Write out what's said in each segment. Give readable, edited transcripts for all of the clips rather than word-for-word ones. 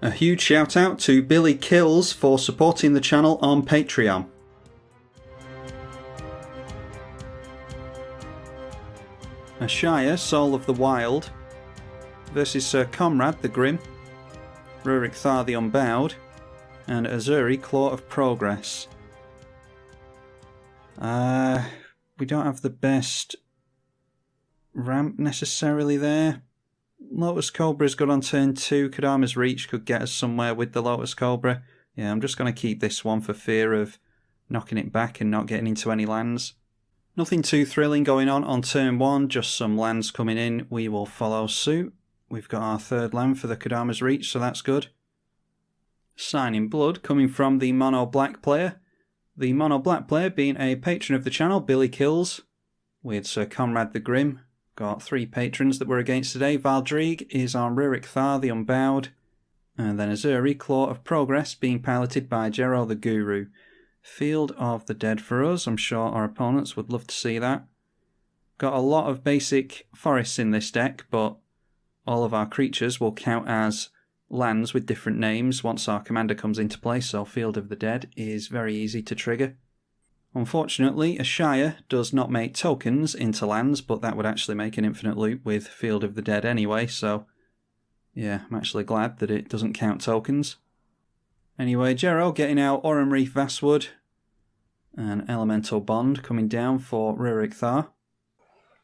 A huge shout out to Billy Kills for supporting the channel on Patreon. Ashaya, Soul of the Wild, versus Sir Konrad the Grim, Ruric Thar the Unbowed, and Ezuri Claw of Progress. We don't have the best ramp necessarily there. Lotus Cobra is good on turn 2. Kodama's Reach could get us somewhere with the Lotus Cobra. Yeah, I'm just going to keep this one for fear of knocking it back and not getting into any lands. Nothing too thrilling going on turn 1, just some lands coming in. We will follow suit. We've got our third land for the Kodama's Reach, so that's good. Signing Blood coming from the Mono Black player. The Mono Black player being a patron of the channel, Billy Kills, with Sir Konrad the Grim. Got 3 patrons that we're against today. Valdrig is on Ruric Thar the Unbowed, and then Ezuri Claw of Progress being piloted by Jero the Guru. Field of the Dead for us. I'm sure our opponents would love to see that. Got a lot of basic forests in this deck, but all of our creatures will count as lands with different names once our commander comes into play, so Field of the Dead is very easy to trigger. Unfortunately, Ashaya does not make tokens into lands, but that would actually make an infinite loop with Field of the Dead anyway, so yeah, I'm actually glad that it doesn't count tokens. Anyway, Jero getting out Aurum Reef Vastwood, and Elemental Bond coming down for Ruric Thar,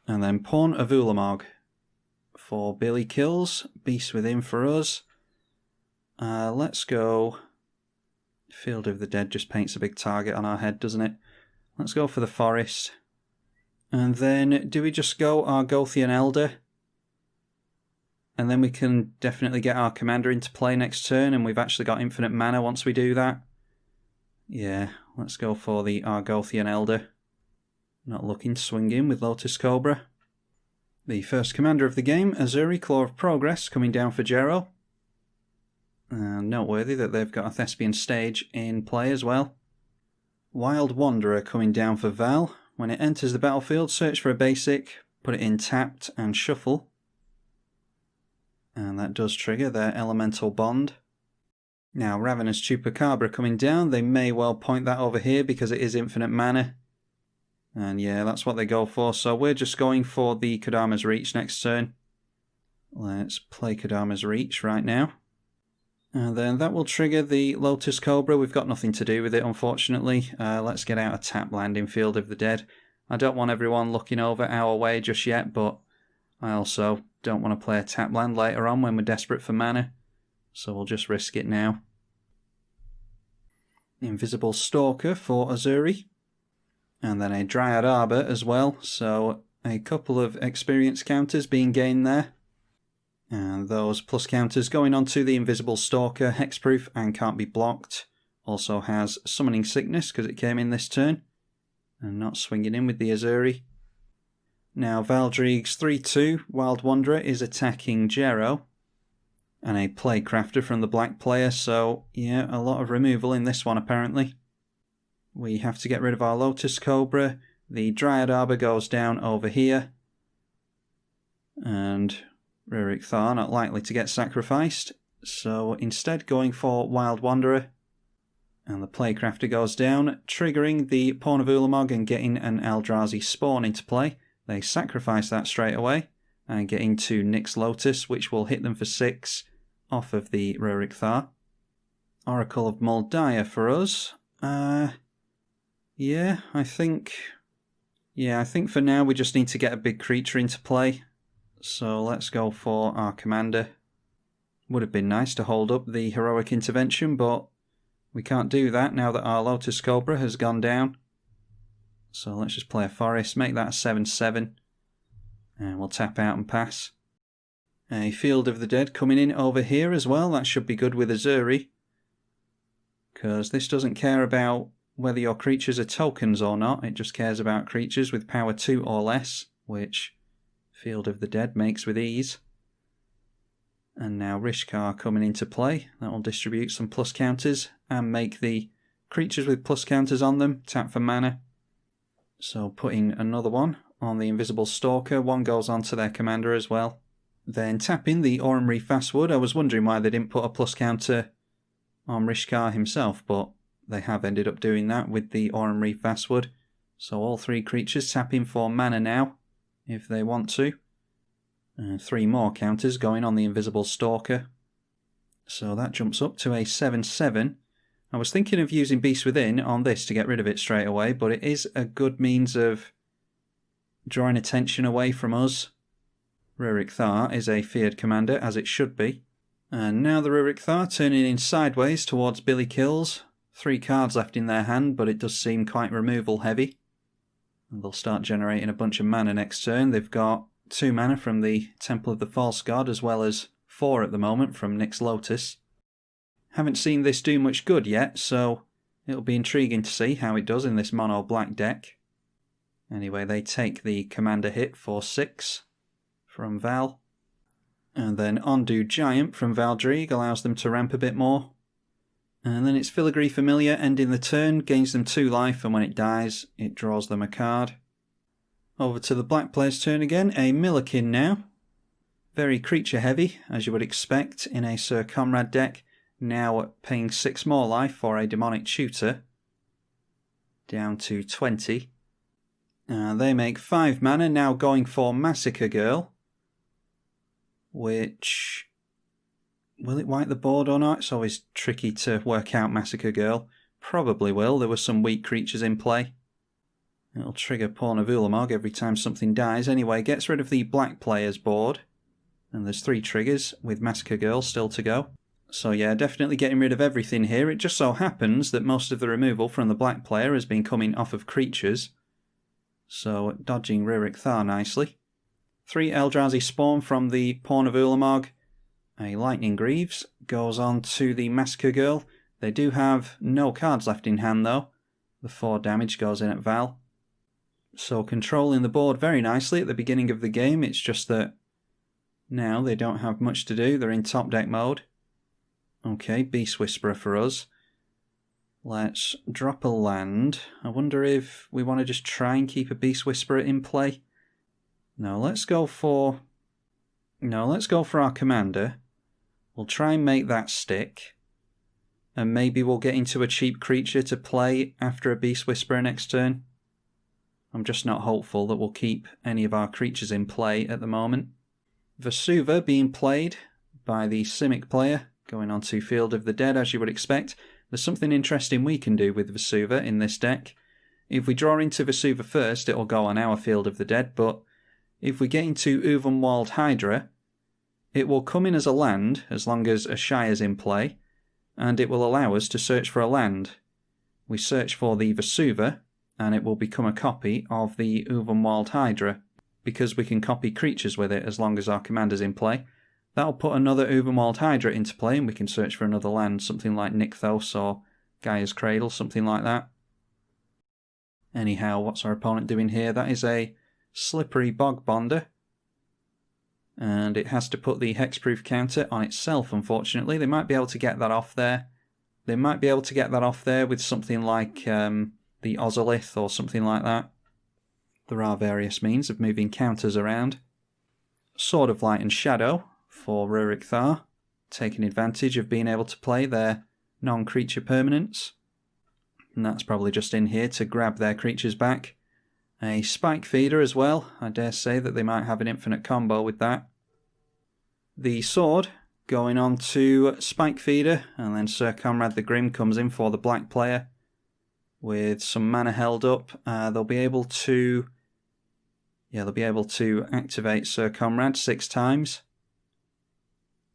and then Pawn of Ulamog for Billy Kills, Beast Within for us. Let's go. Field of the Dead just paints a big target on our head, doesn't it? Let's go for the forest. And then, do we just go Argothian Elder? And then we can definitely get our commander into play next turn, and we've actually got infinite mana once we do that. Yeah, let's go for the Argothian Elder. Not looking to swing in with Lotus Cobra. The first commander of the game, Ezuri Claw of Progress, coming down for Jero. And noteworthy that they've got a Thespian Stage in play as well. Wild Wanderer coming down for Val. When it enters the battlefield, search for a basic, put it in tapped and shuffle. And that does trigger their Elemental Bond. Now Ravenous Chupacabra coming down, they may well point that over here because it is infinite mana. And yeah, that's what they go for, so we're just going for the Kodama's Reach next turn. Let's play Kodama's Reach right now. And then that will trigger the Lotus Cobra. We've got nothing to do with it, unfortunately. Let's get out a tap land in Field of the Dead. I don't want everyone looking over our way just yet, but I also don't want to play a tap land later on when we're desperate for mana. So we'll just risk it now. Invisible Stalker for Ezuri. And then a Dryad Arbor as well. So a couple of experience counters being gained there. And those plus counters going on to the Invisible Stalker, hexproof and can't be blocked. Also has Summoning Sickness because it came in this turn. And not swinging in with the Ezuri. Now Valdrig's 3-2 Wild Wanderer is attacking Jero. And a Playcrafter from the black player, so yeah, a lot of removal in this one apparently. We have to get rid of our Lotus Cobra. The Dryad Arbor goes down over here. And Ruric Thar not likely to get sacrificed, so instead going for Wild Wanderer. And the Playcrafter goes down, triggering the Pawn of Ulamog and getting an Eldrazi Spawn into play. They sacrifice that straight away and get into Nyx Lotus, which will hit them for 6 off of the Ruric Thar. Oracle of Moldiah for us. Yeah, I think for now we just need to get a big creature into play. So let's go for our commander. Would have been nice to hold up the Heroic Intervention, but we can't do that now that our Lotus Cobra has gone down. So let's just play a forest, make that a 7-7, and we'll tap out and pass. A Field of the Dead coming in over here as well. That should be good with Ezuri, because this doesn't care about whether your creatures are tokens or not. It just cares about creatures with power 2 or less, which Field of the Dead makes with ease. And now Rishkar coming into play. That will distribute some plus counters and make the creatures with plus counters on them tap for mana. So putting another one on the Invisible Stalker. One goes on to their commander as well. Then tapping the Orrery Fastwood. I was wondering why they didn't put a plus counter on Rishkar himself, but they have ended up doing that with the Orrery Fastwood. So all 3 creatures tapping for mana now, if they want to. 3 more counters going on the Invisible Stalker. So that jumps up to a 7/7. I was thinking of using Beast Within on this to get rid of it straight away, but it is a good means of drawing attention away from us. Ruric Thar is a feared commander, as it should be. And now the Ruric Thar turning in sideways towards Billy Kills. 3 cards left in their hand, but it does seem quite removal heavy. And they'll start generating a bunch of mana next turn. They've got 2 mana from the Temple of the False God, as well as 4 at the moment from Nyx Lotus. Haven't seen this do much good yet, so it'll be intriguing to see how it does in this mono black deck. Anyway, they take the commander hit for 6 from Val. And then Undo Giant from Valdrieg allows them to ramp a bit more. And then it's Filigree Familiar ending the turn, gains them 2 life, and when it dies, it draws them a card. Over to the black player's turn again, a Millikin now. Very creature heavy, as you would expect in a Sir Konrad deck. Now paying 6 more life for a Demonic Tutor. Down to 20. They make 5 mana, now going for Massacre Girl. Which... will it wipe the board or not? It's always tricky to work out Massacre Girl. Probably will, there were some weak creatures in play. It'll trigger Pawn of Ulamog every time something dies. Anyway, gets rid of the black player's board. And there's 3 triggers with Massacre Girl still to go. So yeah, definitely getting rid of everything here. It just so happens that most of the removal from the black player has been coming off of creatures. So dodging Ruric Thar nicely. 3 Eldrazi Spawn from the Pawn of Ulamog. A Lightning Greaves goes on to the Massacre Girl. They do have no cards left in hand though. The 4 damage goes in at Val. So controlling the board very nicely at the beginning of the game. It's just that now they don't have much to do. They're in top deck mode. Okay, Beast Whisperer for us. Let's drop a land. I wonder if we want to just try and keep a Beast Whisperer in play. No, let's go for our commander. We'll try and make that stick. And maybe we'll get into a cheap creature to play after a Beast Whisperer next turn. I'm just not hopeful that we'll keep any of our creatures in play at the moment. Vesuva being played by the Simic player. Going on to Field of the Dead, as you would expect. There's something interesting we can do with Vesuva in this deck. If we draw into Vesuva first, it'll go on our Field of the Dead, but if we get into Uvenwald Hydra, it will come in as a land, as long as Ashaya's in play, and it will allow us to search for a land. We search for the Vesuva, and it will become a copy of the Uvenwald Hydra, because we can copy creatures with it as long as our commander's in play. That'll put another Uvenwald Hydra into play and we can search for another land, something like Nykthos or Gaia's Cradle, something like that. Anyhow, what's our opponent doing here? That is a Slippery Bog Bonder. And it has to put the hexproof counter on itself, unfortunately. They might be able to get that off there. They might be able to get that off there with something like the Ozolith or something like that. There are various means of moving counters around. Sword of Light and Shadow for Ruric Thar, taking advantage of being able to play their non-creature permanents. And that's probably just in here to grab their creatures back. A Spike Feeder as well. I dare say that they might have an infinite combo with that. The sword going on to Spike Feeder, and then Sir Konrad the Grim comes in for the black player with some mana held up. They'll be able to activate Sir Konrad 6 times.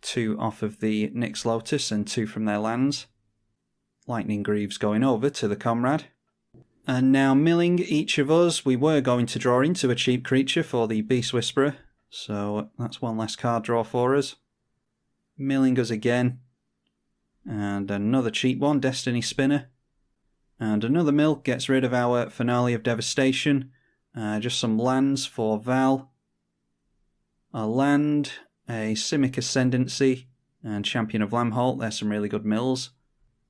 2 off of the Nyx Lotus and 2 from their lands. Lightning Greaves going over to the Konrad. And now milling each of us. We were going to draw into a cheap creature for the Beast Whisperer, so that's one less card draw for us. Milling us again. And another cheap one, Destiny Spinner. And another mill gets rid of our Finale of Devastation. Just some lands for Val. A land, a Simic Ascendancy, and Champion of Lamholt. There's some really good mills.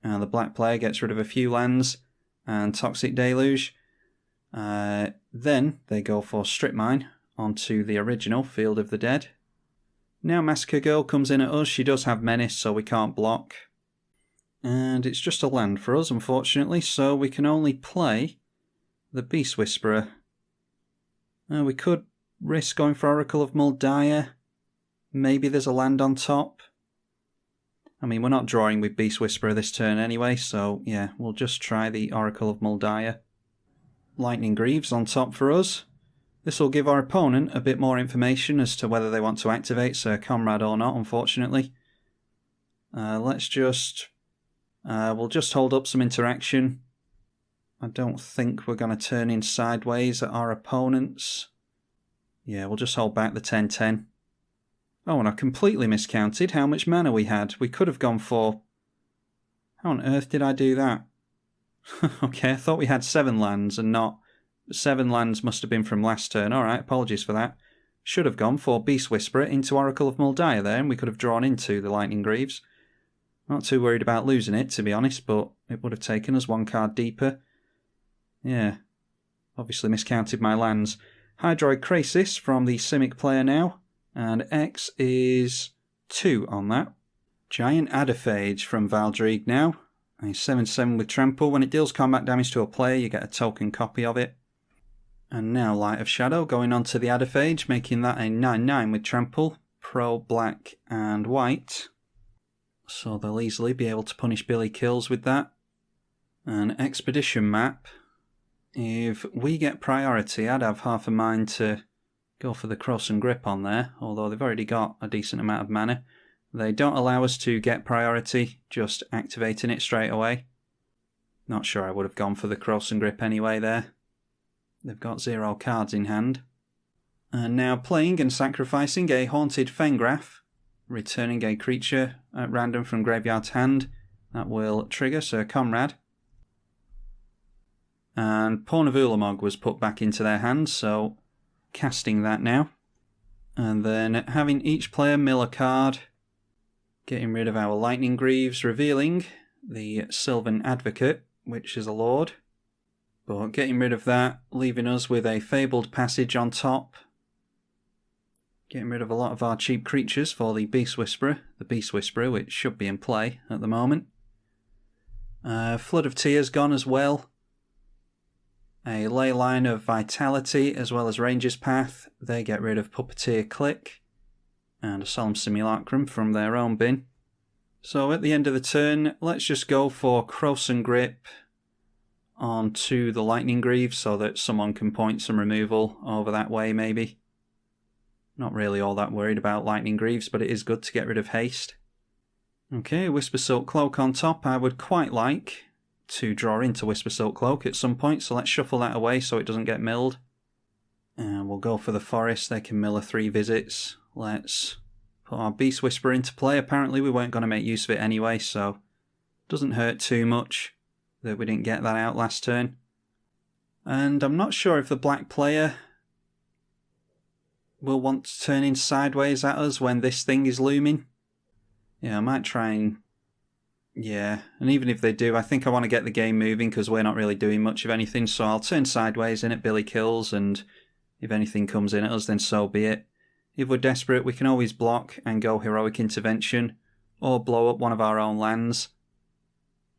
And the black player gets rid of a few lands and Toxic Deluge. Then they go for Strip Mine onto the original Field of the Dead. Now Massacre Girl comes in at us. She does have Menace, so we can't block. And it's just a land for us, unfortunately, so we can only play the Beast Whisperer. We could risk going for Oracle of Muldiah. Maybe there's a land on top. I mean, we're not drawing with Beast Whisperer this turn anyway, so yeah, we'll just try the Oracle of Muldiah. Lightning Greaves on top for us. This will give our opponent a bit more information as to whether they want to activate Sir Konrad or not, unfortunately. We'll just hold up some interaction. I don't think we're going to turn in sideways at our opponents. Yeah, we'll just hold back the 10-10. Oh, and I completely miscounted how much mana we had. We could have gone for... How on earth did I do that? Okay, I thought we had 7 lands and not... 7 lands must have been from last turn. Alright, apologies for that. Should have gone for Beast Whisperer into Oracle of Muldiah there, and we could have drawn into the Lightning Greaves. Not too worried about losing it, to be honest, but it would have taken us 1 card deeper. Yeah, obviously miscounted my lands. Hydroid Krasis from the Simic player now. And X is 2 on that. Giant Adderphage from Valdrieg now. A 7/7 with Trample. When it deals combat damage to a player, you get a token copy of it. And now Light of Shadow going on to the Adderphage, making that a 9/9 with Trample. Pro, black and white. So they'll easily be able to punish Billy Kills with that. An Expedition map. If we get priority, I'd have half a mind to go for the Cross and Grip on there, although they've already got a decent amount of mana. They don't allow us to get priority, just activating it straight away. Not sure I would have gone for the Cross and Grip anyway there. They've got 0 cards in hand. And now playing and sacrificing a Haunted Fengraf, returning a creature at random from graveyard to hand. That will trigger Sir Konrad. And Pawn of Ulamog was put back into their hands, so casting that now. And then having each player mill a card, getting rid of our Lightning Greaves, revealing the Sylvan Advocate, which is a Lord. But getting rid of that, leaving us with a Fabled Passage on top. Getting rid of a lot of our cheap creatures for the Beast Whisperer, which should be in play at the moment. Flood of Tears gone as well. A Ley Line of Vitality as well as Ranger's Path. They get rid of Puppeteer Click. And a Solemn Simulacrum from their own bin. So at the end of the turn, let's just go for Cross and Grip onto the Lightning Greaves so that someone can point some removal over that way maybe. Not really all that worried about Lightning Greaves, but it is good to get rid of haste. Okay, Whisper Silk Cloak on top. I would quite like to draw into Whisper Silk Cloak at some point, so let's shuffle that away so it doesn't get milled. And we'll go for the Forest. They can mill a 3 visits. Let's put our Beast Whisperer into play. Apparently we weren't going to make use of it anyway, so it doesn't hurt too much that we didn't get that out last turn. And I'm not sure if the black player will want to turn in sideways at us when this thing is looming. Yeah, I might try and... Yeah, and even if they do, I think I want to get the game moving because we're not really doing much of anything, so I'll turn sideways in at Billy Kills, and if anything comes in at us, then so be it. If we're desperate, we can always block and go Heroic Intervention, or blow up one of our own lands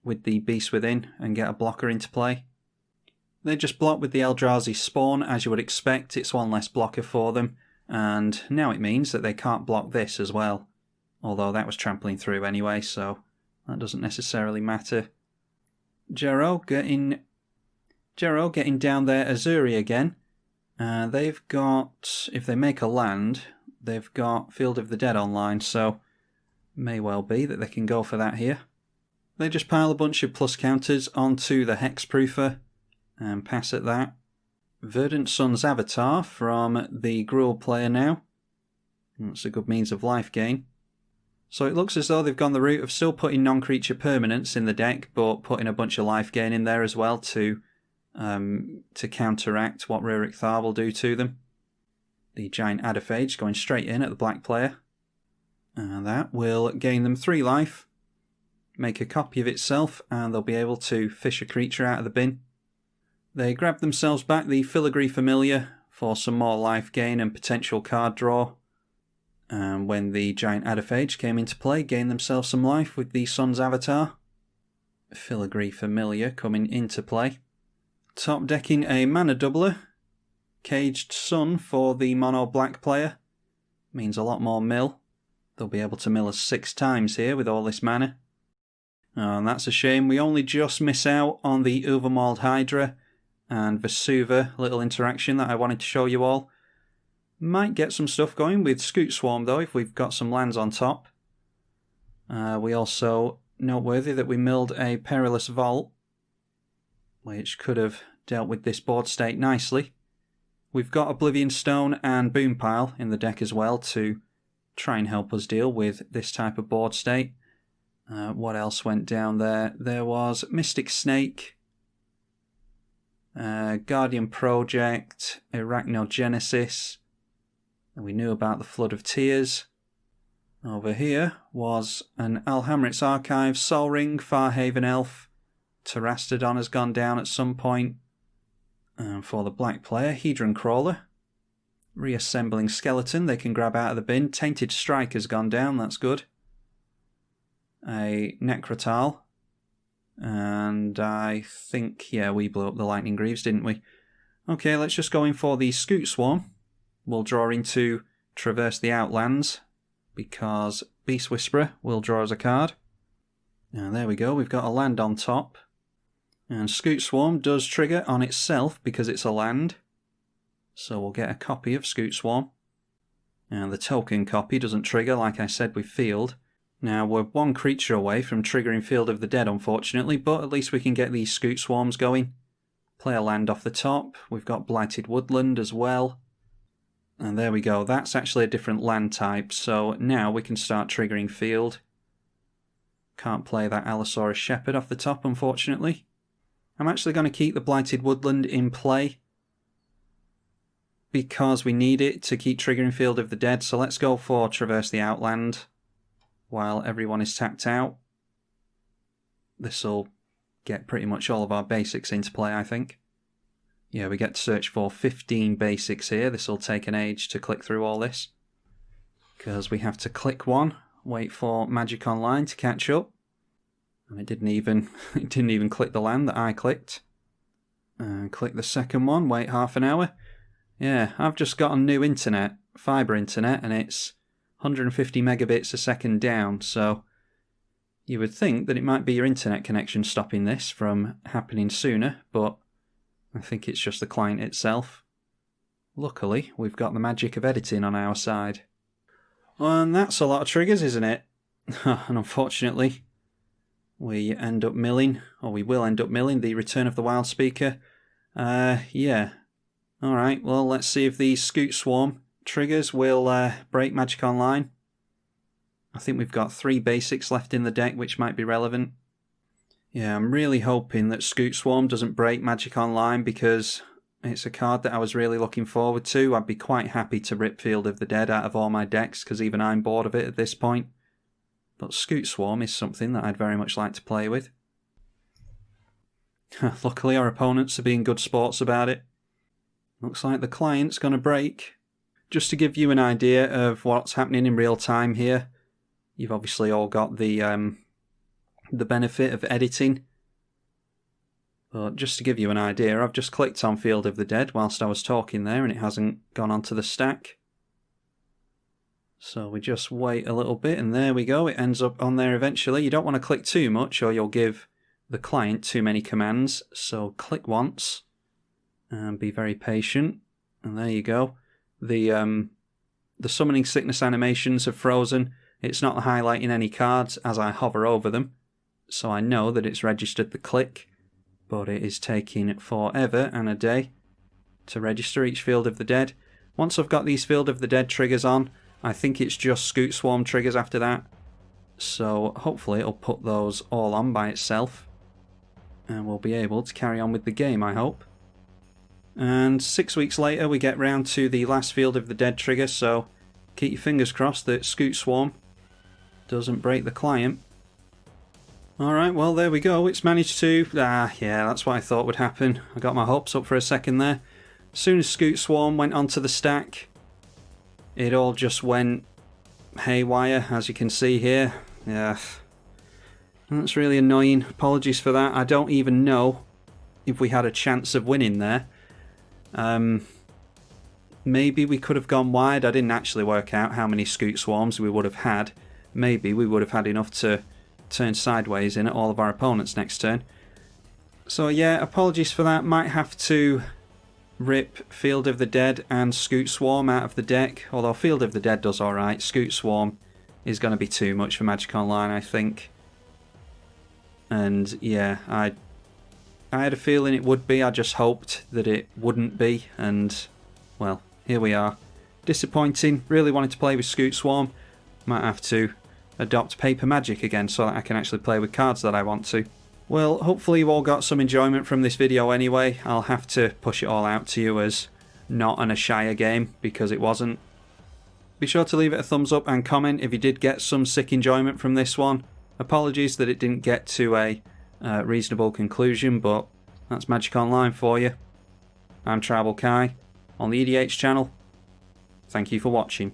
with the Beast Within and get a blocker into play. They just block with the Eldrazi Spawn, as you would expect. It's 1 less blocker for them, and now it means that they can't block this as well, although that was trampling through anyway, so that doesn't necessarily matter. Jero getting down there Ezuri again. They've got, if they make a land, they've got Field of the Dead online, so may well be that they can go for that here. They just pile a bunch of plus counters onto the Hexproofer and pass at that. Verdant Sun's Avatar from the Gruul player now. That's a good means of life gain. So it looks as though they've gone the route of still putting non-creature permanents in the deck, but putting a bunch of life gain in there as well to counteract what Ruric Thar will do to them. The giant eedi-H going straight in at the black player. And that will gain them 3 life, make a copy of itself, and they'll be able to fish a creature out of the bin. They grab themselves back the Filigree Familiar for some more life gain and potential card draw. And when the giant eedi-H came into play, gained themselves some life with the Sun's Avatar. Filigree Familiar coming into play. Top decking a mana doubler. Caged Sun for the mono black player. Means a lot more mill. They'll be able to mill us 6 times here with all this mana. Oh, and that's a shame. We only just miss out on the Overmauled Hydra and Vesuva little interaction that I wanted to show you all. Might get some stuff going with Scute Swarm though if we've got some lands on top. We also, noteworthy that we milled a Perilous Vault, which could have dealt with this board state nicely. We've got Oblivion Stone and Boom Pile in the deck as well to try and help us deal with this type of board state. What else went down there? There was Mystic Snake, Guardian Project, Arachnogenesis, and we knew about the Flood of Tears. Over here was an Alhamrit's Archive, Sol Ring, Farhaven Elf, Terastodon has gone down at some point. And for the black player, Hedron Crawler. Reassembling Skeleton they can grab out of the bin. Tainted Strike has gone down, that's good. A Necrotal. And I think, yeah, we blew up the Lightning Greaves, didn't we? Okay, let's just go in for the Scute Swarm. We'll draw into Traverse the Outlands, because Beast Whisperer will draw us a card. Now there we go, we've got a land on top. And Scute Swarm does trigger on itself because it's a land. So we'll get a copy of Scute Swarm. And the token copy doesn't trigger, like I said, with Field. Now, we're 1 creature away from triggering Field of the Dead, unfortunately, but at least we can get these Scute Swarms going. Play a land off the top. We've got Blighted Woodland as well. And there we go. That's actually a different land type, so now we can start triggering Field. Can't play that Allosaurus Shepherd off the top, unfortunately. I'm actually going to keep the Blighted Woodland in play, because we need it to keep triggering Field of the Dead, so let's go for Traverse the Outland while everyone is tapped out. This'll get pretty much all of our basics into play, I think. Yeah, we get to search for 15 basics here. This'll take an age to click through all this, because we have to click one, wait for Magic Online to catch up, and it didn't even click the land that I clicked. And click the second one, wait half an hour. Yeah, I've just got on new internet, fibre internet, and it's 150 megabits a second down, so you would think that it might be your internet connection stopping this from happening sooner, but I think it's just the client itself. Luckily, we've got the magic of editing on our side. And that's a lot of triggers, isn't it? And unfortunately, we end up milling, or we will end up milling, the Return of the Wild Speaker. Yeah. Alright, well, let's see if these Scute Swarm triggers will break Magic Online. I think we've got 3 basics left in the deck which might be relevant. Yeah, I'm really hoping that Scute Swarm doesn't break Magic Online, because it's a card that I was really looking forward to. I'd be quite happy to rip Field of the Dead out of all my decks, because even I'm bored of it at this point. But Scute Swarm is something that I'd very much like to play with. Luckily our opponents are being good sports about it. Looks like the client's going to break. Just to give you an idea of what's happening in real time here, you've obviously all got the benefit of editing. But just to give you an idea, I've just clicked on Field of the Dead whilst I was talking there, and it hasn't gone onto the stack. So we just wait a little bit, and there we go, it ends up on there eventually. You don't want to click too much or you'll give the client too many commands, so click once and be very patient, and there you go. The Summoning Sickness animations have frozen. It's not highlighting any cards as I hover over them, so I know that it's registered the click, but it is taking forever and a day to register each Field of the Dead. Once I've got these Field of the Dead triggers on, I think it's just Scute Swarm triggers after that. So hopefully it'll put those all on by itself. And we'll be able to carry on with the game, I hope. And 6 weeks later we get round to the last Field of the Dead trigger, so keep your fingers crossed that Scute Swarm doesn't break the client. Alright, well there we go, it's managed to... yeah, that's what I thought would happen. I got my hopes up for a second there. As soon as Scute Swarm went onto the stack, it all just went haywire, as you can see here. Yeah, that's really annoying. Apologies for that. I don't even know if we had a chance of winning there. Maybe we could have gone wide. I didn't actually work out how many Scute Swarms we would have had. Maybe we would have had enough to turn sideways in at all of our opponents next turn. So yeah, apologies for that. Might have to rip Field of the Dead and Scute Swarm out of the deck. Although Field of the Dead does alright. Scute Swarm is going to be too much for Magic Online, I think. And yeah, I had a feeling it would be. I just hoped that it wouldn't be. And well, here we are. Disappointing. Really wanted to play with Scute Swarm. Might have to adopt Paper Magic again so that I can actually play with cards that I want to. Well, hopefully you all got some enjoyment from this video anyway. I'll have to push it all out to you as not an Ashaya game, because it wasn't. Be sure to leave it a thumbs up and comment if you did get some sick enjoyment from this one. Apologies that it didn't get to a reasonable conclusion, but that's Magic Online for you. I'm tribalkai on the eedi-H channel. Thank you for watching.